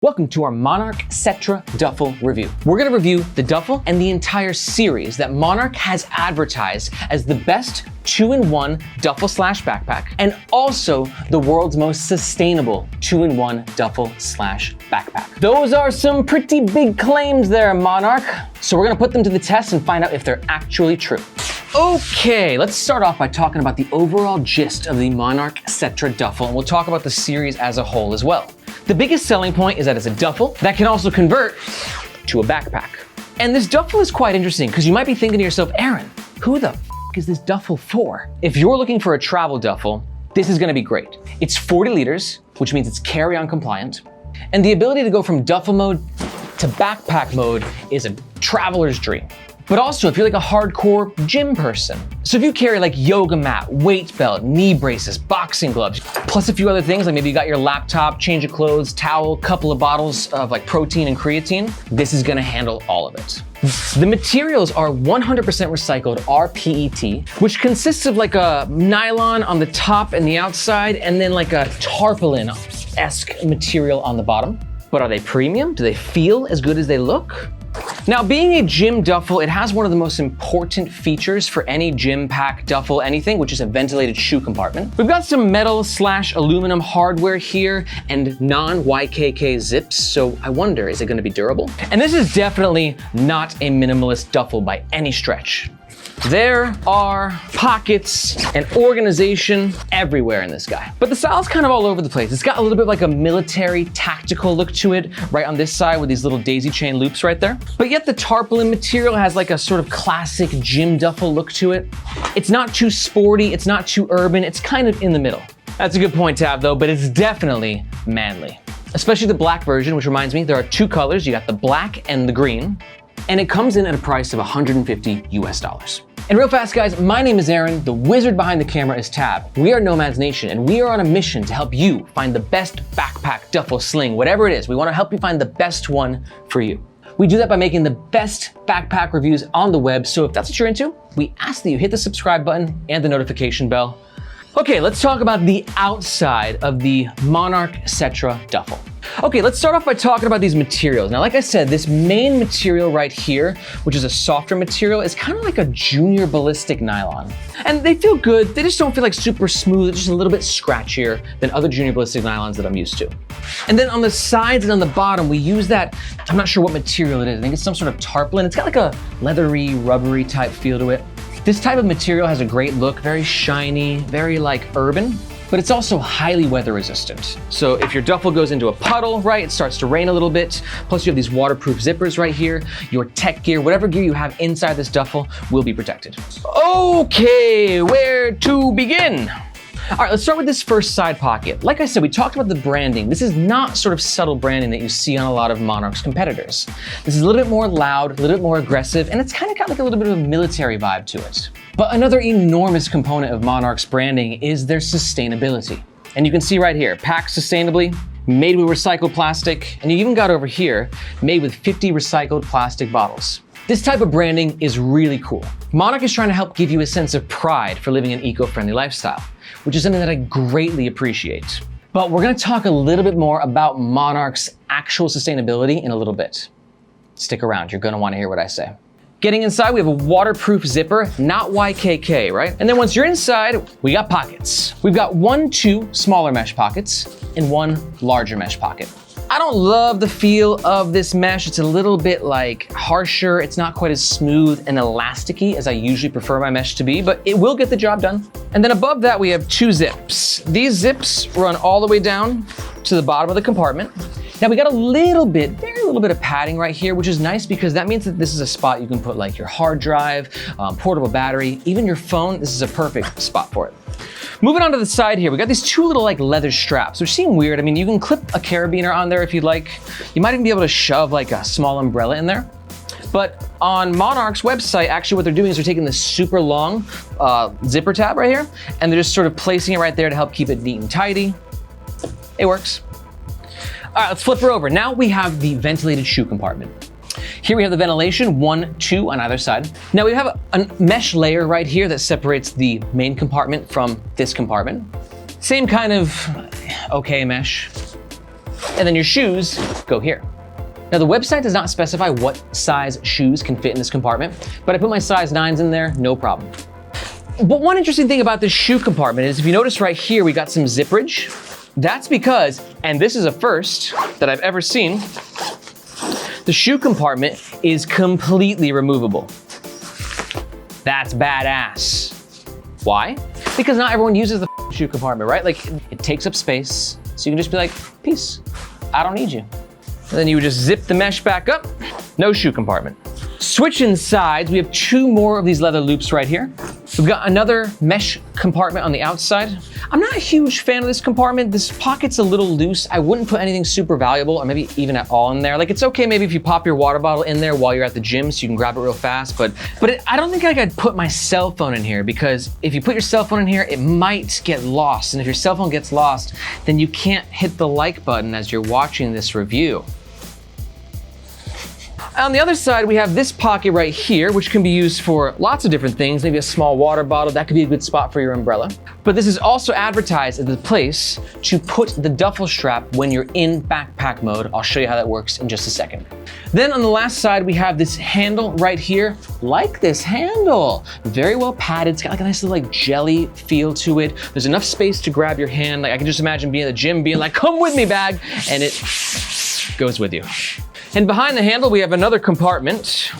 Welcome to our Monarc Settra Duffel review. We're gonna review the duffel and the entire series that Monarc has advertised as the best 2-in-1 duffel slash backpack, and also the world's most sustainable 2-in-1 duffel slash backpack. Those are some pretty big claims there, Monarc. So we're gonna put them to the test and find out if they're actually true. Okay, let's start off by talking about the overall gist of the Monarc Settra Duffel, and we'll talk about the series as a whole as well. The biggest selling point is that it's a duffel that can also convert to a backpack. And this duffel is quite interesting because you might be thinking to yourself, Aaron, who the is this duffel for? If you're looking for a travel duffel, this is gonna be great. It's 40 liters, which means it's carry-on compliant. And the ability to go from duffel mode to backpack mode is a traveler's dream. But also if you're like a hardcore gym person. So if you carry like yoga mat, weight belt, knee braces, boxing gloves, plus a few other things, like maybe you got your laptop, change of clothes, towel, couple of bottles of like protein and creatine, this is gonna handle all of it. The materials are 100% recycled rPET, which consists of like a nylon on the top and the outside, and then like a tarpaulin-esque material on the bottom. But are they premium? Do they feel as good as they look? Now, being a gym duffel, it has one of the most important features for any gym pack, duffel, anything, which is a ventilated shoe compartment. We've got some metal / aluminum hardware here and non-YKK zips, so I wonder, is it gonna be durable? And this is definitely not a minimalist duffel by any stretch. There are pockets and organization everywhere in this guy. But the style's kind of all over the place. It's got a little bit like a military tactical look to it, right on this side with these little daisy chain loops right there. But yet the tarpaulin material has like a sort of classic gym duffel look to it. It's not too sporty, it's not too urban, it's kind of in the middle. That's a good point, Tab, though, but it's definitely manly. Especially the black version, which reminds me, there are two colors. You got the black and the green, and it comes in at a price of $150 US. And real fast, guys, my name is Aaron. The wizard behind the camera is Tab. We are Nomads Nation, and we are on a mission to help you find the best backpack, duffel, sling, whatever it is. We want to help you find the best one for you. We do that by making the best backpack reviews on the web. So if that's what you're into, we ask that you hit the subscribe button and the notification bell. Okay, let's talk about the outside of the Monarc Settra Duffel. Okay, let's start off by talking about these materials. Now, like I said, this main material right here, which is a softer material, is kind of like a junior ballistic nylon. And they feel good, they just don't feel like super smooth, they're just a little bit scratchier than other junior ballistic nylons that I'm used to. And then on the sides and on the bottom, we use that, I'm not sure what material it is, I think it's some sort of tarpaulin. It's got like a leathery, rubbery type feel to it. This type of material has a great look, very shiny, very like urban, but it's also highly weather resistant. So if your duffel goes into a puddle, right, it starts to rain a little bit, plus you have these waterproof zippers right here, your tech gear, whatever gear you have inside this duffel will be protected. Okay, where to begin? All right, let's start with this first side pocket. Like I said, we talked about the branding. This is not sort of subtle branding that you see on a lot of Monarc's competitors. This is a little bit more loud, a little bit more aggressive, and it's kind of got like a little bit of a military vibe to it. But another enormous component of Monarc's branding is their sustainability. And you can see right here, packed sustainably, made with recycled plastic, and you even got over here, made with 50 recycled plastic bottles. This type of branding is really cool. Monarc is trying to help give you a sense of pride for living an eco-friendly lifestyle, which is something that I greatly appreciate. But we're gonna talk a little bit more about Monarc's actual sustainability in a little bit. Stick around, you're gonna wanna hear what I say. Getting inside, we have a waterproof zipper, not YKK, right? And then once you're inside, we got pockets. We've got 2 smaller mesh pockets and 1 larger mesh pocket. I don't love the feel of this mesh. It's a little bit like harsher. It's not quite as smooth and elasticy as I usually prefer my mesh to be, but it will get the job done. And then above that, we have 2 zips. These zips run all the way down to the bottom of the compartment. Now we got a little bit, very little bit of padding right here, which is nice because that means that this is a spot you can put like your hard drive, portable battery, even your phone. This is a perfect spot for it. Moving on to the side here, we got these 2 little like leather straps, which seem weird. I mean, you can clip a carabiner on there if you'd like. You might even be able to shove like a small umbrella in there. But on Monarc's website, actually what they're doing is they're taking this super long zipper tab right here, and they're just sort of placing it right there to help keep it neat and tidy. It works. All right, let's flip her over. Now we have the ventilated shoe compartment. Here we have the ventilation, 1, 2 on either side. Now we have a mesh layer right here that separates the main compartment from this compartment. Same kind of okay mesh. and then your shoes go here. Now the website does not specify what size shoes can fit in this compartment, but I put my size 9s in there, no problem. But one interesting thing about this shoe compartment is if you notice right here, we got some zipperage. That's because, and this is a first that I've ever seen, the shoe compartment is completely removable. That's badass. Why? Because not everyone uses the shoe compartment, right? Like it takes up space, so you can just be like, peace, I don't need you. And then you would just zip the mesh back up, no shoe compartment. Switching sides, we have 2 more of these leather loops right here. We've got another mesh compartment on the outside. I'm not a huge fan of this compartment. This pocket's a little loose. I wouldn't put anything super valuable or maybe even at all in there. Like it's okay maybe if you pop your water bottle in there while you're at the gym so you can grab it real fast, but I don't think I'd put my cell phone in here because if you put your cell phone in here, it might get lost. And if your cell phone gets lost, then you can't hit the like button as you're watching this review. On the other side, we have this pocket right here, which can be used for lots of different things. Maybe a small water bottle, that could be a good spot for your umbrella. But this is also advertised as the place to put the duffel strap when you're in backpack mode. I'll show you how that works in just a second. Then on the last side, we have this handle right here. Like this handle, very well padded. It's got like a nice little like jelly feel to it. There's enough space to grab your hand. Like I can just imagine being at the gym, being like, come with me bag, and it goes with you. And behind the handle, we have another compartment,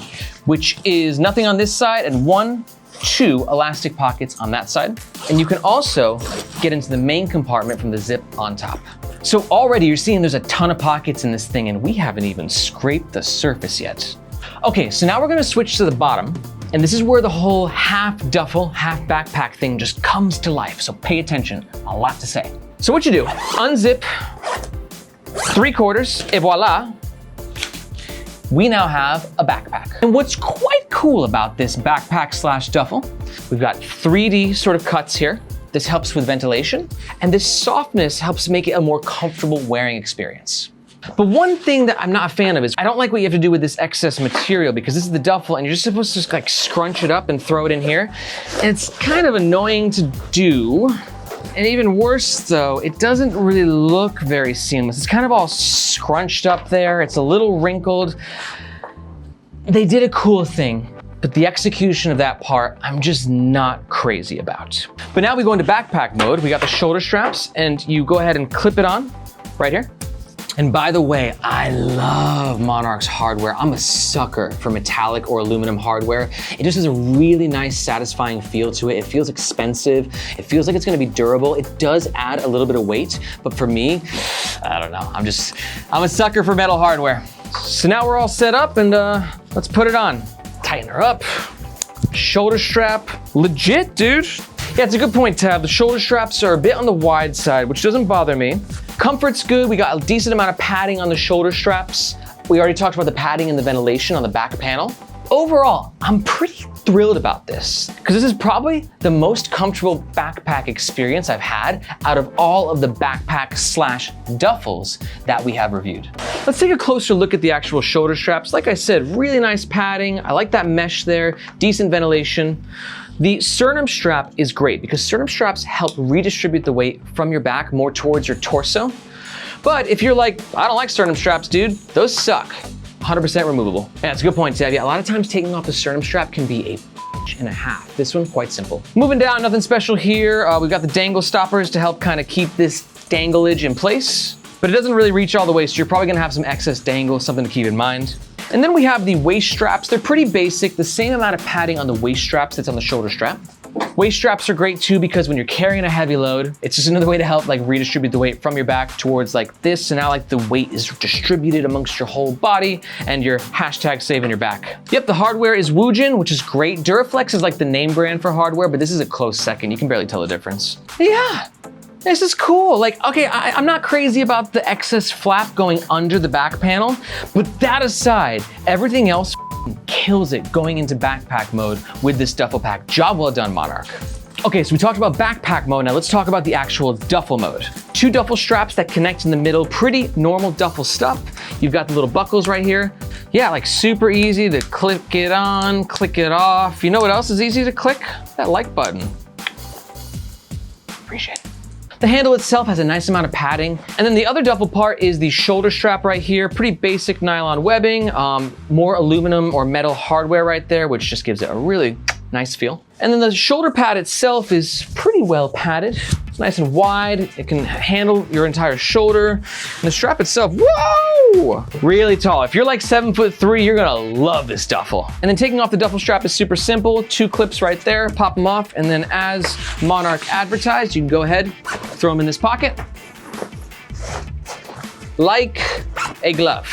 which is nothing on this side and 2 elastic pockets on that side. And you can also get into the main compartment from the zip on top. So already you're seeing there's a ton of pockets in this thing and we haven't even scraped the surface yet. Okay, so now we're gonna switch to the bottom. And this is where the whole half duffel, half backpack thing just comes to life. So pay attention, a lot to say. So what you do, unzip 3/4, et voila. We now have a backpack. And what's quite cool about this backpack slash duffel, we've got 3D sort of cuts here. This helps with ventilation, and this softness helps make it a more comfortable wearing experience. But one thing that I'm not a fan of is I don't like what you have to do with this excess material because this is the duffel and you're just supposed to just like scrunch it up and throw it in here. And it's kind of annoying to do. And even worse though, it doesn't really look very seamless. It's kind of all scrunched up there. It's a little wrinkled. They did a cool thing, but the execution of that part, I'm just not crazy about. But now we go into backpack mode. We got the shoulder straps and you go ahead and clip it on right here. And by the way, I love Monarch's hardware. I'm a sucker for metallic or aluminum hardware. It just has a really nice, satisfying feel to it. It feels expensive. It feels like it's gonna be durable. It does add a little bit of weight, but for me, I don't know. I'm a sucker for metal hardware. So now we're all set up and let's put it on. Tighten her up. Shoulder strap, legit, dude. Yeah, it's a good point, Tab. The shoulder straps are a bit on the wide side, which doesn't bother me. Comfort's good. We got a decent amount of padding on the shoulder straps. We already talked about the padding and the ventilation on the back panel. Overall, I'm pretty thrilled about this because this is probably the most comfortable backpack experience I've had out of all of the backpack slash duffels that we have reviewed. Let's take a closer look at the actual shoulder straps. Like I said, really nice padding. I like that mesh there, decent ventilation. The sternum strap is great because sternum straps help redistribute the weight from your back more towards your torso. But if you're like, I don't like sternum straps, dude, those suck. 100% removable. Yeah, it's a good point, Tab. Yeah, a lot of times taking off the sternum strap can be a half. This one, quite simple. Moving down, nothing special here. We've got the dangle stoppers to help kind of keep this danglage in place, but it doesn't really reach all the way, so you're probably gonna have some excess dangle, something to keep in mind. And then we have the waist straps. They're pretty basic, the same amount of padding on the waist straps that's on the shoulder strap. Waist straps are great too because when you're carrying a heavy load, it's just another way to help like redistribute the weight from your back towards like this. So now like the weight is distributed amongst your whole body and you're hashtag saving your back. Yep, the hardware is Woojin, which is great. Duraflex is like the name brand for hardware, but this is a close second. You can barely tell the difference. Yeah. This is cool. Like, okay, I'm not crazy about the excess flap going under the back panel, but that aside, everything else kills it going into backpack mode with this duffel pack. Job well done, Monarch. Okay, so we talked about backpack mode. Now let's talk about the actual duffel mode. 2 duffel straps that connect in the middle, pretty normal duffel stuff. You've got the little buckles right here. Yeah, like super easy to click it on, click it off. You know what else is easy to click? That like button. Appreciate it. The handle itself has a nice amount of padding. And then the other duffel part is the shoulder strap right here. Pretty basic nylon webbing, more aluminum or metal hardware right there, which just gives it a really nice feel. And then the shoulder pad itself is pretty well padded. It's nice and wide. It can handle your entire shoulder. And the strap itself, whoa, really tall. If you're like 7'3", you're gonna love this duffel. And then taking off the duffel strap is super simple. 2 clips right there, pop them off. And then as Monarch advertised, you can go ahead, throw them in this pocket like a glove.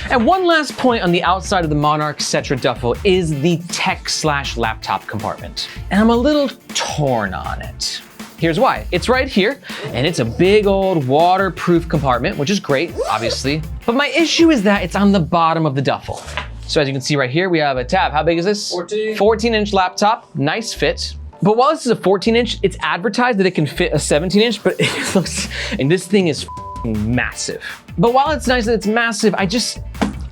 And one last point on the outside of the Monarc Settra Duffel is the tech/laptop compartment. And I'm a little torn on it. Here's why. It's right here, and it's a big old waterproof compartment, which is great, obviously. But my issue is that it's on the bottom of the duffel. So as you can see right here, we have a tab. How big is this? 14-inch laptop, nice fit. But while this is a 14-inch, it's advertised that it can fit a 17-inch, but it looks, and this thing is massive. But while it's nice that it's massive,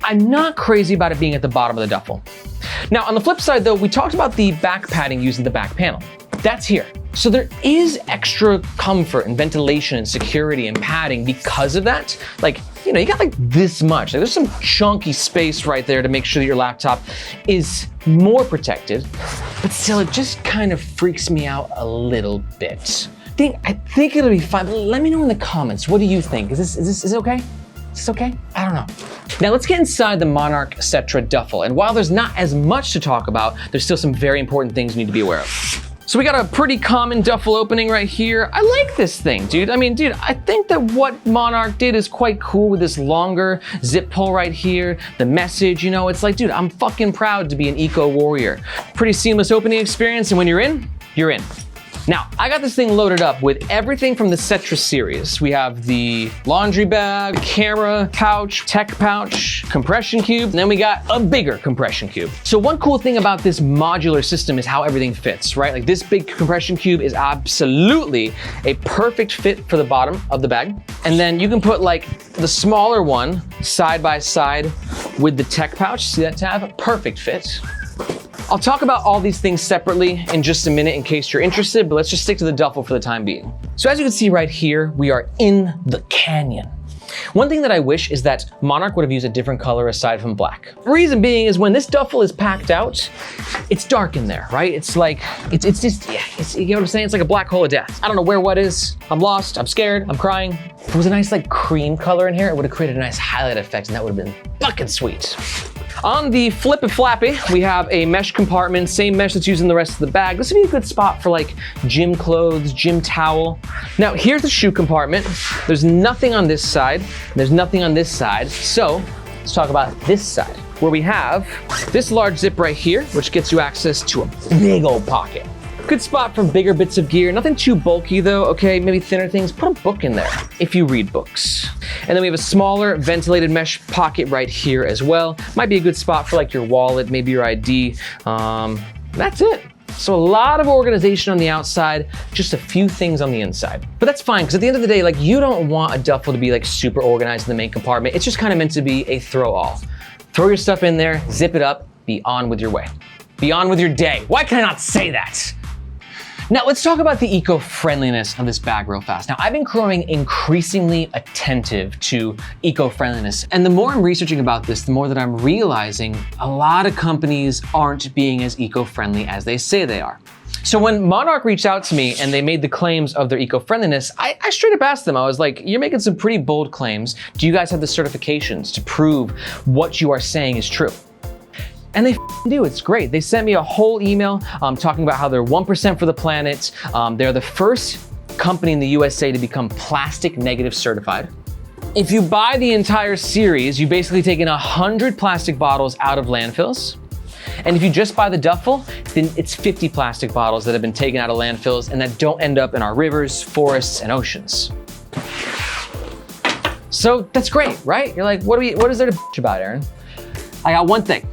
I'm not crazy about it being at the bottom of the duffel. Now, on the flip side though, we talked about the back padding using the back panel. That's here. So there is extra comfort and ventilation and security and padding because of that. Like, you know, you got like this much. Like, there's some chunky space right there to make sure that your laptop is more protected, but still it just kind of freaks me out a little bit. I think it'll be fine, but let me know in the comments. What do you think? Is it okay? Is this okay? I don't know. Now let's get inside the Monarc Settra Duffel. And while there's not as much to talk about, there's still some very important things we need to be aware of. So we got a pretty common duffel opening right here. I like this thing, dude. I mean, dude, I think that what Monarch did is quite cool with this longer zip pull right here. The message, you know, it's like, dude, I'm fucking proud to be an eco warrior. Pretty seamless opening experience, and when you're in, you're in. Now, I got this thing loaded up with everything from the Settra series. We have the laundry bag, camera, pouch, tech pouch, compression cube, and then we got a bigger compression cube. So one cool thing about this modular system is how everything fits, right? Like this big compression cube is absolutely a perfect fit for the bottom of the bag. And then you can put like the smaller one side by side with the tech pouch. See that tab? Perfect fit. I'll talk about all these things separately in just a minute in case you're interested, but let's just stick to the duffel for the time being. So as you can see right here, we are in the canyon. One thing that I wish is that Monarch would have used a different color aside from black. Reason being is when this duffel is packed out, it's dark in there, right? It's like, it's just, yeah, you know what I'm saying? It's like a black hole of death. I don't know where what is. I'm lost, I'm scared, I'm crying. If it was a nice like cream color in here, it would have created a nice highlight effect and that would have been fucking sweet. On the Flippy Flappy, we have a mesh compartment, same mesh that's used in the rest of the bag. This would be a good spot for like gym clothes, gym towel. Now here's the shoe compartment. There's nothing on this side. There's nothing on this side. So let's talk about this side, where we have this large zip right here, which gets you access to a big old pocket. Good spot for bigger bits of gear. Nothing too bulky though, okay? Maybe thinner things. Put a book in there if you read books. And then we have a smaller ventilated mesh pocket right here as well. Might be a good spot for like your wallet, maybe your ID. That's it. So a lot of organization on the outside, just a few things on the inside. But that's fine, because at the end of the day, like you don't want a duffel to be like super organized in the main compartment. It's just kind of meant to be a throw all. Throw your stuff in there, zip it up, be on with your way. Be on with your day. Why can I not say that? Now let's talk about the eco-friendliness of this bag real fast. Now I've been growing increasingly attentive to eco-friendliness, and the more I'm researching about this, the more that I'm realizing a lot of companies aren't being as eco-friendly as they say they are. So when Monarch reached out to me and they made the claims of their eco-friendliness, I straight up asked them, I was like, you're making some pretty bold claims. Do you guys have the certifications to prove what you are saying is true? And they do, it's great. They sent me a whole email talking about how they're 1% for the planet. They're the first company in the USA to become plastic negative certified. If you buy the entire series, you've basically taken 100 plastic bottles out of landfills. And if you just buy the duffel, then it's 50 plastic bottles that have been taken out of landfills and that don't end up in our rivers, forests, and oceans. So that's great, right? You're like, what is there to bitch about, Aaron? I got one thing.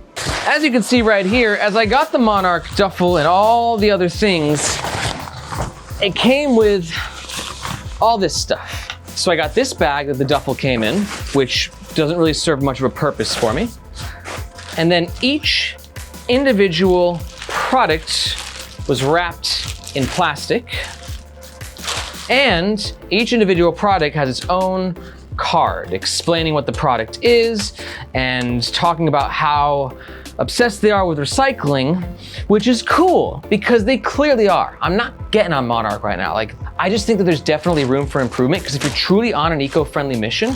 As you can see right here, as I got the Monarch duffel and all the other things, it came with all this stuff. So I got this bag that the duffel came in, which doesn't really serve much of a purpose for me. And then each individual product was wrapped in plastic. And each individual product has its own card explaining what the product is and talking about how obsessed they are with recycling, which is cool because they clearly are. I'm not getting on Monarch right now. Like, I just think that there's definitely room for improvement because if you're truly on an eco-friendly mission,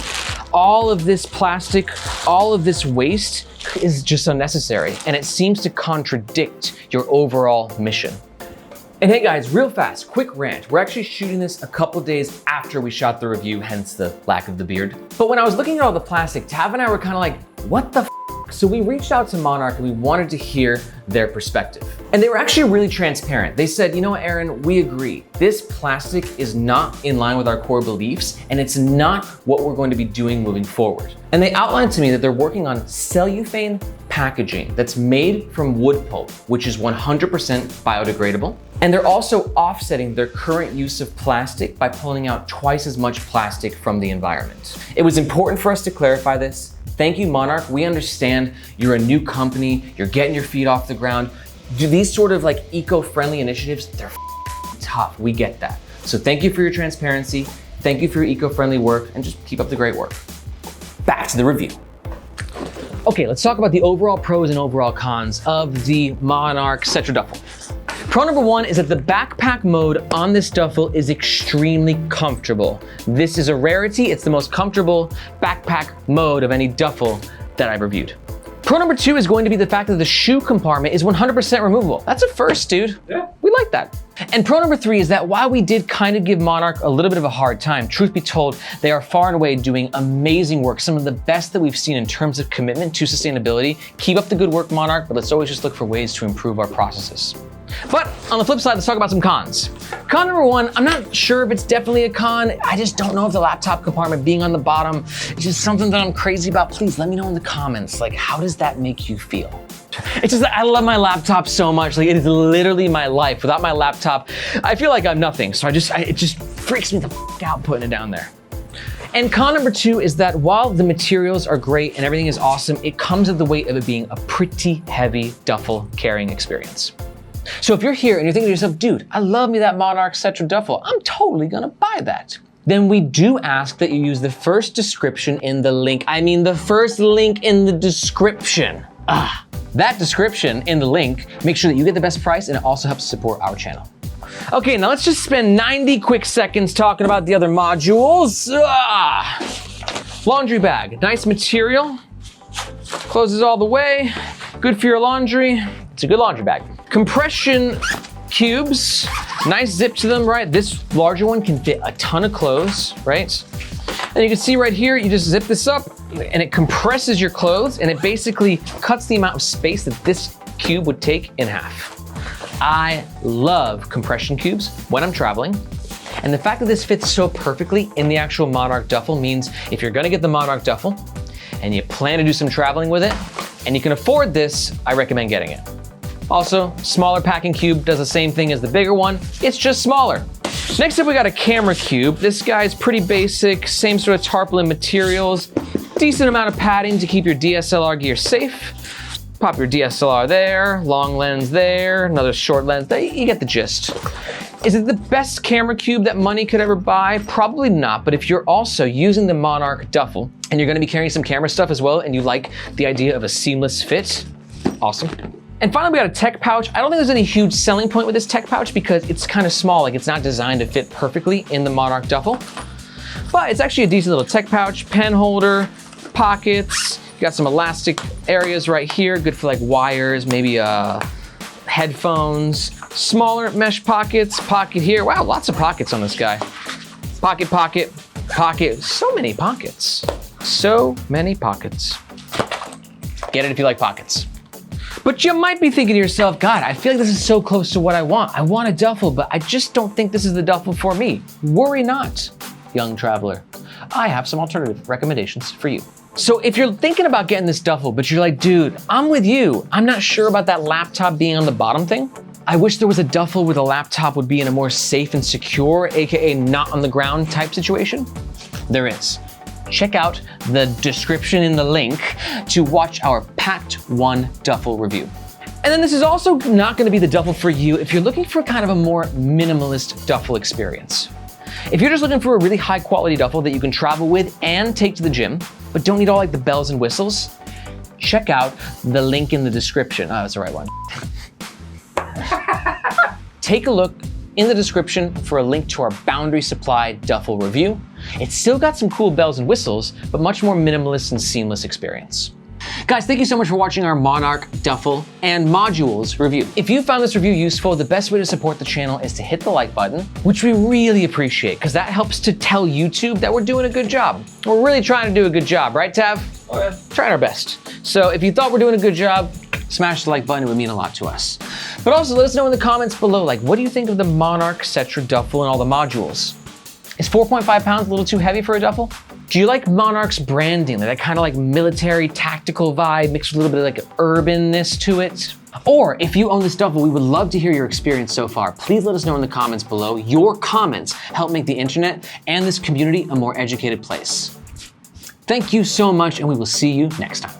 all of this plastic, all of this waste is just unnecessary and it seems to contradict your overall mission. And hey guys, real fast, quick rant. We're actually shooting this a couple days after we shot the review, hence the lack of the beard. But when I was looking at all the plastic, Tav and I were kind of like, what the f? So we reached out to Monarch and we wanted to hear their perspective. And they were actually really transparent. They said, you know what, Aaron, we agree. This plastic is not in line with our core beliefs and it's not what we're going to be doing moving forward. And they outlined to me that they're working on cellophane packaging that's made from wood pulp, which is 100% biodegradable. And they're also offsetting their current use of plastic by pulling out twice as much plastic from the environment. It was important for us to clarify this. Thank you, Monarch. We understand you're a new company, you're getting your feet off the ground. These sort of like eco-friendly initiatives, they're tough, we get that. So thank you for your transparency, thank you for your eco-friendly work, and just keep up the great work. Back to the review. Okay, let's talk about the overall pros and overall cons of the Monarc Settra Duffel. Pro number one is that the backpack mode on this duffel is extremely comfortable. This is a rarity. It's the most comfortable backpack mode of any duffel that I've reviewed. Pro number two is going to be the fact that the shoe compartment is 100% removable. That's a first, dude. Yeah. We like that. And pro number three is that while we did kind of give Monarch a little bit of a hard time, truth be told, they are far and away doing amazing work, some of the best that we've seen in terms of commitment to sustainability. Keep up the good work, Monarch, but let's always just look for ways to improve our processes. But on the flip side, let's talk about some cons. Con number one, I'm not sure if it's definitely a con. I just don't know if the laptop compartment being on the bottom is just something that I'm crazy about. Please let me know in the comments, like, how does that make you feel? It's just that I love my laptop so much. Like, it is literally my life. Without my laptop, I feel like I'm nothing. So it just freaks me the f out putting it down there. And con number two is that while the materials are great and everything is awesome, it comes at the weight of it being a pretty heavy duffel carrying experience. So if you're here and you're thinking to yourself, dude, I love me that Monarc Settra Duffel, I'm totally gonna buy that. Then we do ask that you use the first description in the link. I mean, the first link in the description. That description in the link makes sure that you get the best price and it also helps support our channel. Okay, now let's just spend 90 quick seconds talking about the other modules. Laundry bag, nice material, closes all the way, good for your laundry. It's a good laundry bag. Compression cubes, nice zip to them, right? This larger one can fit a ton of clothes, right? And you can see right here, you just zip this up and it compresses your clothes and it basically cuts the amount of space that this cube would take in half. I love compression cubes when I'm traveling. And the fact that this fits so perfectly in the actual Monarch duffel means if you're gonna get the Monarch duffel and you plan to do some traveling with it and you can afford this, I recommend getting it. Also, smaller packing cube does the same thing as the bigger one, it's just smaller. Next up, we got a camera cube. This guy's pretty basic, same sort of tarpaulin materials, decent amount of padding to keep your DSLR gear safe. Pop your DSLR there, long lens there, another short lens there, you get the gist. Is it the best camera cube that money could ever buy? Probably not, but if you're also using the Monarch duffel and you're gonna be carrying some camera stuff as well and you like the idea of a seamless fit, awesome. And finally, we got a tech pouch. I don't think there's any huge selling point with this tech pouch because it's kind of small, like it's not designed to fit perfectly in the Monarch duffel. But it's actually a decent little tech pouch, pen holder, pockets. You got some elastic areas right here, good for like wires, maybe headphones, smaller mesh pockets, pocket here. Wow, lots of pockets on this guy. Pocket, pocket, pocket, so many pockets. So many pockets. Get it if you like pockets. But you might be thinking to yourself, God, I feel like this is so close to what I want. I want a duffel, but I just don't think this is the duffel for me. Worry not, young traveler. I have some alternative recommendations for you. So if you're thinking about getting this duffel, but you're like, dude, I'm with you. I'm not sure about that laptop being on the bottom thing. I wish there was a duffel where the laptop would be in a more safe and secure, AKA not on the ground type situation. There is. Check out the description in the link to watch our Packed 1 duffel review. And then this is also not gonna be the duffel for you if you're looking for kind of a more minimalist duffel experience. If you're just looking for a really high quality duffel that you can travel with and take to the gym, but don't need all like the bells and whistles, check out the link in the description. Oh, that's the right one. Take a look in the description for a link to our Boundary Supply duffel review. It's still got some cool bells and whistles, but much more minimalist and seamless experience. Guys, thank you so much for watching our Monarc duffel and modules review. If you found this review useful, the best way to support the channel is to hit the like button, which we really appreciate because that helps to tell YouTube that we're doing a good job. We're really trying to do a good job, right, Tav? Oh yeah. Trying our best. So if you thought we're doing a good job, smash the like button, it would mean a lot to us. But also let us know in the comments below, like, what do you think of the Monarc Settra Duffel and all the modules? Is 4.5 pounds a little too heavy for a duffel? Do you like Monarc's branding, that kind of like military tactical vibe mixed with a little bit of like urbanness to it? Or if you own this duffel, we would love to hear your experience so far. Please let us know in the comments below. Your comments help make the internet and this community a more educated place. Thank you so much, and we will see you next time.